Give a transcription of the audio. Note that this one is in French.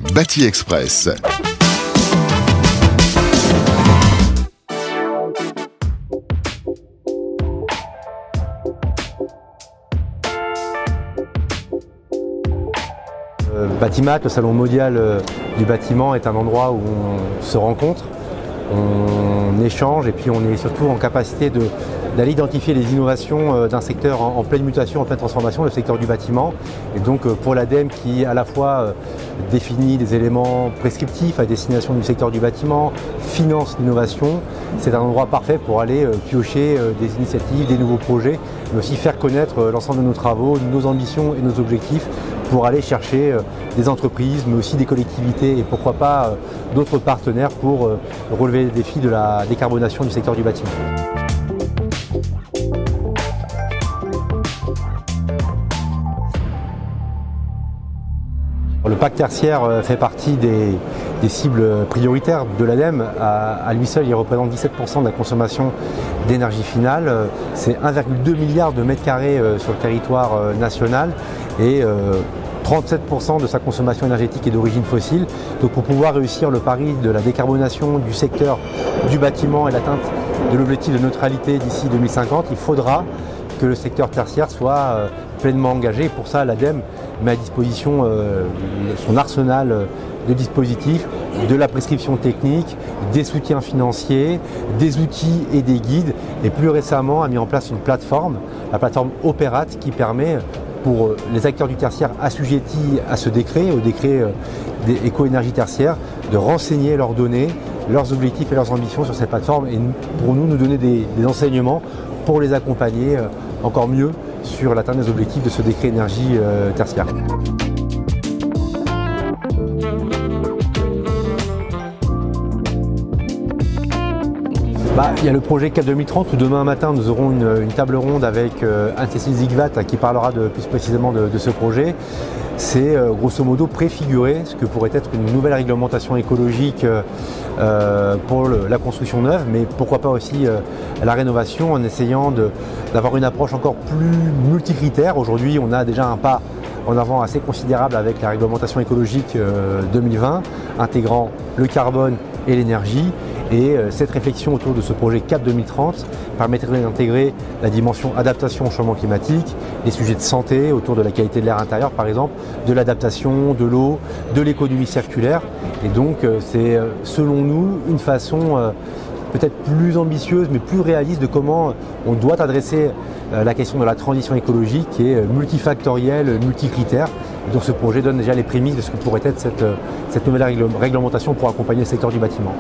Bâti Express. Batimat, le salon mondial du bâtiment, est un endroit où on se rencontre, on échange et puis on est surtout en capacité d'aller identifier les innovations d'un secteur en pleine mutation, en pleine transformation, le secteur du bâtiment. Et donc pour l'ADEME qui à la fois définit des éléments prescriptifs à destination du secteur du bâtiment, finance l'innovation, c'est un endroit parfait pour aller piocher des initiatives, des nouveaux projets, mais aussi faire connaître l'ensemble de nos travaux, nos ambitions et nos objectifs pour aller chercher des entreprises, mais aussi des collectivités et pourquoi pas d'autres partenaires pour relever les défis de la décarbonation du secteur du bâtiment. Le pacte tertiaire fait partie des cibles prioritaires de l'ADEME. À lui seul, il représente 17% de la consommation d'énergie finale. C'est 1,2 milliard de mètres carrés sur le territoire national et 37% de sa consommation énergétique est d'origine fossile. Donc pour pouvoir réussir le pari de la décarbonation du secteur du bâtiment et l'atteinte de l'objectif de neutralité d'ici 2050, il faudra que le secteur tertiaire soit pleinement engagé. Et pour ça, l'ADEME met à disposition son arsenal de dispositifs, de la prescription technique, des soutiens financiers, des outils et des guides. Et plus récemment, a mis en place une plateforme, la plateforme Opérate, qui permet pour les acteurs du tertiaire assujettis à ce décret, au décret des éco-énergie tertiaire, de renseigner leurs données, leurs objectifs et leurs ambitions sur cette plateforme et pour nous donner des enseignements pour les accompagner encore mieux sur l'atteinte des objectifs de ce décret énergie tertiaire. Il y a le projet CAP 2030 où demain matin nous aurons une table ronde avec Anne-Cécile Zigvat qui parlera plus précisément de ce projet. C'est grosso modo préfigurer ce que pourrait être une nouvelle réglementation écologique pour la construction neuve, mais pourquoi pas aussi la rénovation en essayant d'avoir une approche encore plus multicritère. Aujourd'hui, on a déjà un pas en avant assez considérable avec la réglementation écologique 2020, intégrant le carbone et l'énergie. Et cette réflexion autour de ce projet CAP 2030 permettrait d'intégrer la dimension adaptation au changement climatique, les sujets de santé autour de la qualité de l'air intérieur par exemple, de l'adaptation, de l'eau, de l'économie circulaire. Et donc c'est selon nous une façon peut-être plus ambitieuse mais plus réaliste de comment on doit adresser la question de la transition écologique qui est multifactorielle, multicritère. Et donc ce projet donne déjà les prémices de ce que pourrait être cette nouvelle réglementation pour accompagner le secteur du bâtiment.